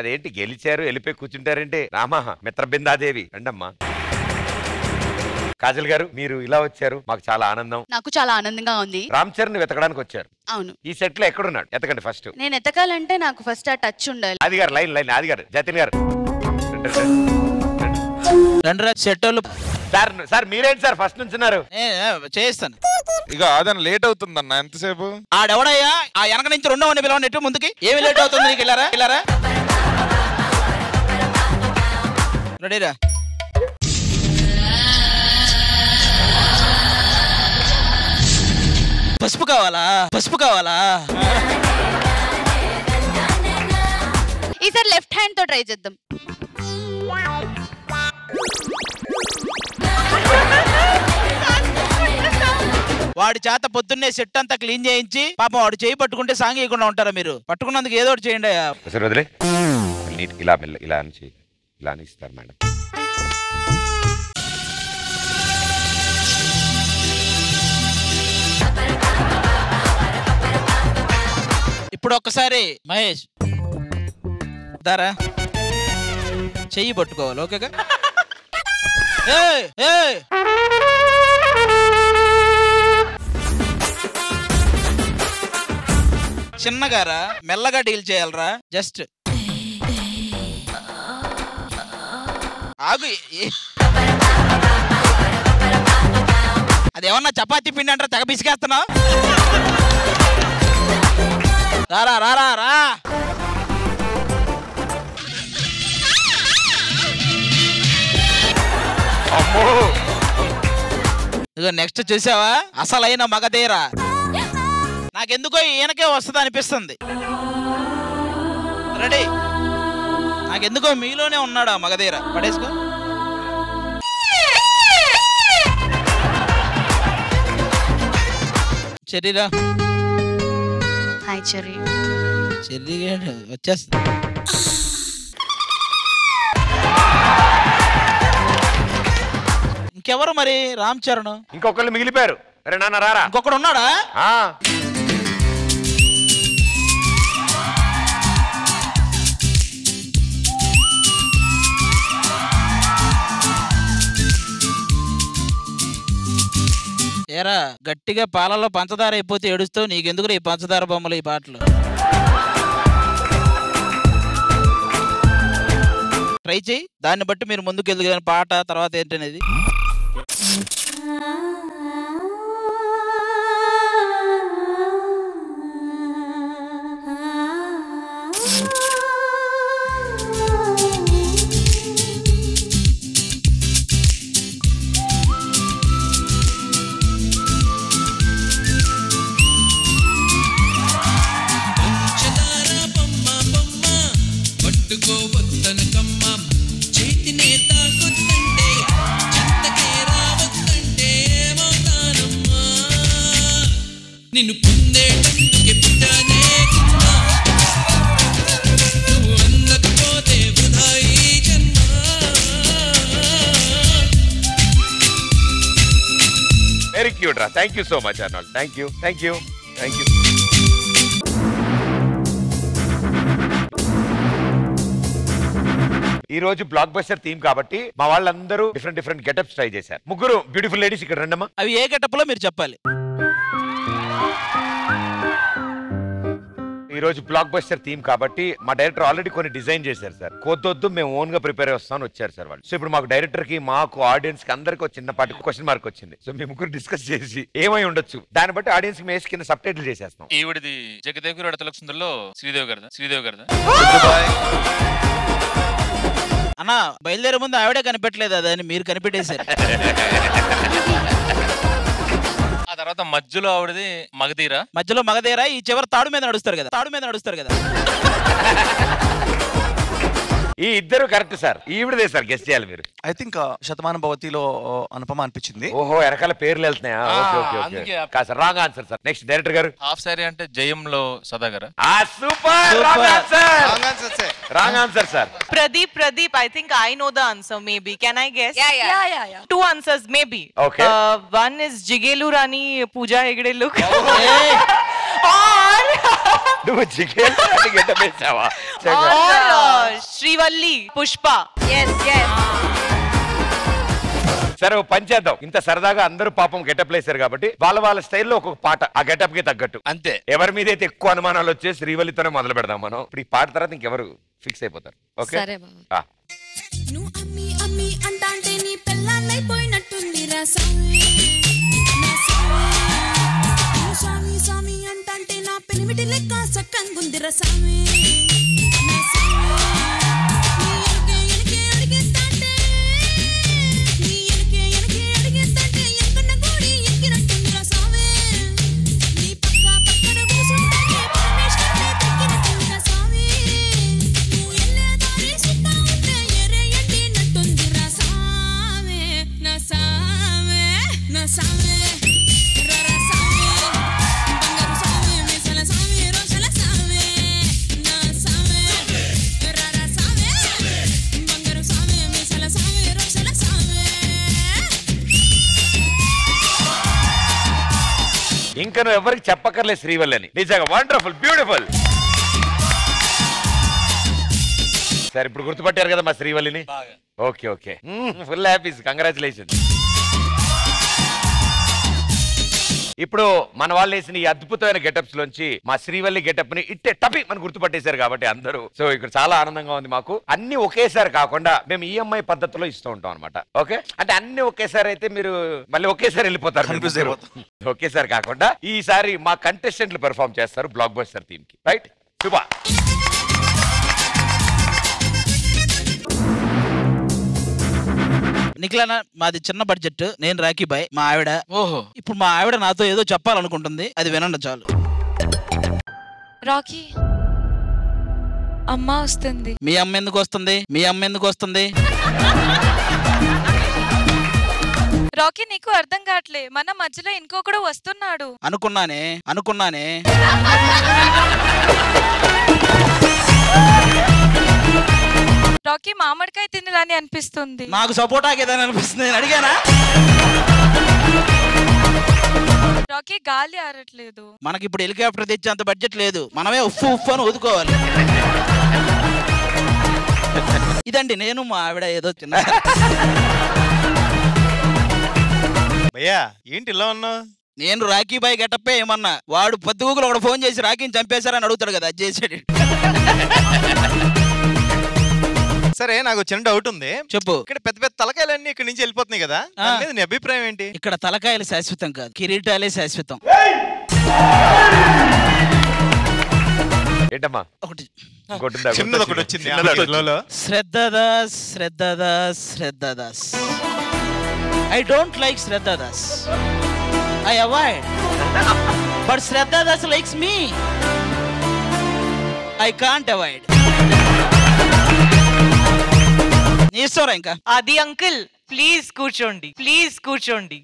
అదేంటి గెలిచారు వెళ్ళిపోయి కూర్చుంటారంటే రామా మిత్రబిందాదేవి రండమ్మా. కాజల్ గారు మీరు ఇలా వచ్చారు, మాకు చాలా ఆనందం. నాకు చాలా ఆనందంగా ఉంది. రామ్ చరణ్ వెతకడానికి వచ్చారు. అవును. ఈ సెట్ లో ఎక్కడున్నాడు? ఎతకండి ఫస్ట్. నేను ఎతకాలంటే నాకు ఫస్ట్ ఆ టచ్ ఉండాలి. అది గారు లైన్ లైన్, అది గారు జతిన్ గారు సార్. సార్ మీరేంటి సార్ ఫస్ట్ నుంచున్నారు? చేస్తాను. ఇక అదన లేట్ అవుతుందన్న ఎంతసేపు? ఆడెవడయ్యా ఆ వెనక నుంచి రెండో వాడిని పిలవనట్టు ముందుకి ఏమి లేట్ అవుతుంది నీకు? వెళ్ళారా రెడీరా? పసుపు కావాలా? ఈసారి లెఫ్ట్ హ్యాండ్ తో ట్రై చేద్దాం. వాడి చేత పొద్దున్నే సెట్ అంతా క్లీన్ చేయించి పాపం వాడు చేయి పట్టుకుంటే సాంగీయకుండా ఉంటారా మీరు? పట్టుకున్నందుకు ఏదో ఒకటి చేయండి. వదిలే ఇలా ఇలా అని ఇలా అని ఇస్తారు మేడం. ఇప్పుడు ఒక్కసారి మహేష్ దారా చెయ్యి పట్టుకోవాలి. ఓకేగా? చిన్నగారా మెల్లగా డీల్ చేయాలరా. జస్ట్ ఆగు. అదేమన్నా చపాతీ పిండి అంటారా? తెగ పిసికేస్తున్నావు. రా. ఇదిగో నెక్స్ట్ చూసావా అసలైన మగధీర. నాకెందుకో ఈయనకే వస్తుంది అనిపిస్తుంది. రెడీ? నాకెందుకో మీలోనే ఉన్నాడు ఆ మగధీర. పడేసుకో. చెర్రీరా. హాయ్ చెర్రీ. చెర్రీ వచ్చేస్తా. ఇంకెవరు మరి? రామ్ చరణ్. ఇంకొకళ్ళు మిగిలిపోయారు. అరే నాన్న రారా. ఇంకొకడు ఉన్నాడా? ఏరా గట్టిగా పాలలో పంచదార అయిపోతే ఏడుస్తావు. నీకెందుకు ఈ పంచదార బొమ్మలు ఈ పాటలు? ట్రై చేయి. దాన్ని బట్టి మీరు ముందుకు వెళ్తారు. పాట తర్వాత ఏంటనేది. నిన్ను పొందేటందుకే పుట్టానే గుమ్మా, నువ్వు అందకపోతే వృధా ఈ జన్మ. వెరీ క్యూట్ రా. Thank you so much Arnold. Thank you. ఈ రోజు బ్లాక్ బస్టర్ థీమ్ కాబట్టి మా వాళ్ళందరూ డిఫరెంట్ గెటప్స్ ట్రై చేశారు. ముగ్గురు బ్యూటిఫుల్ లేడీస్ ఇక్కడ రండమ్మా. అవి ఏ గెటప్ లో మీరు చెప్పాలి. ఈ రోజు బ్లాక్ బస్టర్ థీమ్ కాబట్టి మా డైరెక్టర్ ఆల్రెడీ కొన్ని డిజైన్ చేశారు సార్. కొద్ది మేము ఓన్ గా ప్రిపేర్ వస్తామని వచ్చారు సార్ వాళ్ళు. సో ఇప్పుడు మాకు డైరెక్టర్ కి మాకు ఆడియన్స్ కి అందరికి ఒక చిన్నపాటి క్వశ్చన్ మార్క్ వచ్చింది. సో మేము ముగ్గురు డిస్కస్ చేసి ఏమై ఉండొచ్చు దాన్ని బట్టి ఆడియన్స్ కి మేస్ కింద సబ్ టైటిల్ చేసేస్తాం. ఈవిడిది జగదేవ్ అడతలకు సుందర్లో శ్రీదేవి గారిదా అన్న బయలుదేరే ముందు ఆవిడే కనిపెట్టలేదు, అదని మీరు కనిపెట్టేశారు. ఆ తర్వాత మధ్యలో ఆవిడది మగధీర. ఈ చివరి తాడు మీద నడుస్తారు కదా. ఈ ఇద్దరు కరెక్ట్ సార్. ఈవిడదే సార్ గెస్ట్ చేయాలి మీరు. ఐ థింక్ శతమానం భవతిలో అనుపమ అనిపించింది. ఓహో వెనకాల పేర్లు వెళ్తున్నాయా? Okay. Wrong answer sir. Next director గారు. హాఫ్ సారీ అంటే జయంలో సదా గారు. Super. Wrong answer sir. Pradeep, I think I know the answer maybe. Can I guess? Yeah. Two answers maybe. Okay. One is Jigelu Rani Pooja Hegde look. నువ్వు chicken getup వేసావా? और Srivalli Pushpa yes yes సరే ఓ పని చేద్దాం. ఇంత సరదాగా అందరూ పాపం గెటప్ వేసారు కాబట్టి వాళ్ళ స్టైల్లో ఒక్కొక్క పాట ఆ గెటప్ కి తగ్గట్టు అంతే. ఎవరి మీద అయితే ఎక్కువ అనుమానాలు వచ్చే శ్రీవల్లితోనే మొదలు పెడదాం మనం. ఇప్పుడు ఈ పాట తర్వాత ఇంకెవరు ఫిక్స్ అయిపోతారు. ఓకే సరే బాబా. నువ్వు అమ్మి అమ్మి అంటాంటే నీ పెళ్ళాన్నైపోయినట్టుంది రా సామి నా సామి. నువ్వు సామి సామి అంటాంటే నా పెనిమిటి లెక్క సక్కంగుంది రా సామి నా సామి. నీ ఎనకే అడిగేస్తాంటే నీ ఎనకే అడిగేస్తాంటే ఎక్కన్న గోడి ఎక్కినట్టుంది రా సామి. నీ పక్కన కూసుంటాంటే పరమేశ్వరుడే తగ్గినట్టుంది రా సామి. నువ్వు ఎల్లే దారి సుత్తా ఉంటే ఎరే ఎండినట్టుంది రా సామి నా సామి నా సామి రర సామి బంగారు సామి మిసల సామి రోషల సామి నా సామి రర సామి బంగారు సామి మిసల సామి రోషల సామి. ఇంకా నువ్వు ఎవరికి చెప్పక్కర్లేదు శ్రీవల్లి అని. నిజంగా వండర్ఫుల్, బ్యూటిఫుల్. సరే ఇప్పుడు గుర్తుపట్టారు కదా మా శ్రీవల్లిని. Okay okay, full happies, congratulation. ఇప్పుడు మన వాళ్ళు వేసిన ఈ అద్భుతమైన గెటప్స్ లోంచి మా శ్రీవల్లి గెటప్ ని ఇట్టే టపి మనం గుర్తుపట్టేశారు కాబట్టి అందరూ. సో ఇక్కడ చాలా ఆనందంగా ఉంది మాకు. అన్ని ఒకేసారి కాకుండా మేము ఈఎంఐ పద్ధతిలో ఇస్తూ ఉంటాం అనమాట. ఓకే, అంటే అన్ని ఒకేసారి అయితే మీరు మళ్ళీ ఒకేసారి వెళ్ళిపోతారు. ఒకేసారి కాకుండా ఈసారి మా కంటెస్టెంట్లు పెర్ఫార్మ్ చేస్తారు బ్లాక్ బస్టర్ థీమ్ కి. రైట్, శుభ. నిఖిలన్న మాది చిన్న బడ్జెట్, నేను రాఖీ బాయ్, మా ఆవిడ. ఓహో, ఇప్పుడు మా ఆవిడ నాతో ఏదో చెప్పాలనుకుంటుంది, అది వినండి చాలు. రాకీ అమ్మ వస్తుంది. మీ అమ్మ ఎందుకు వస్తుంది? మీ అమ్మ ఎందుకు వస్తుంది? రాకీ నీకు అర్థం కావట్లే, మన మధ్యలో ఇంకొకడు వస్తున్నాడు. అనుకున్నానే అనుకున్నానే. రాకీ మామిడికాయ తినాలని అనిపిస్తుంది. నాకు సపోర్ట్ ఆగేదని అనిపిస్తుంది, నేను అడిగానా? రాకీ గాలి ఆరట్లేదు. మనకి ఇప్పుడు హెలికాప్టర్ తెచ్చేంత బడ్జెట్ లేదు, మనమే ఉఫ్ఫు ఉఫ్ఫు అని ఊదుకోవాలి. ఇదండి నేను మా ఆవిడ ఏదో చిన్న. భయ్యా ఏంటి ఇలా ఉన్నావు? నేను రాఖీ బాయ్ గెటప్పే ఏమన్నా, వాడు పొద్దుగూకులు ఒకడు ఫోన్ చేసి రాఖీని చంపేశారని అడుగుతాడు కదా, అది చేసాడు. సరే నాకు చిన్న డౌట్ ఉంది, చెప్పు. ఇక్కడ పెద్ద పెద్ద తలకాయలన్నీ ఇక్కడ నుంచి వెళ్ళిపోతున్నాయి కదా, దాని మీద నీ అభిప్రాయం ఏంటి? ఇక్కడ తలకాయలు శాశ్వతం కాదు, కిరీటాలే శాశ్వతం. ఏంటమ్మా ఒకటి చిన్నది ఒకటి వచ్చింది. Shraddha Das Shraddha Das Shraddha Das. I don't like Shraddha Das, I avoid. But Shraddha Das likes me, I can't avoid. నీ ఇష్టంరా ఇంకా. అది అంకుల్ ప్లీజ్ కూర్చోండి, ప్లీజ్ కూర్చోండి.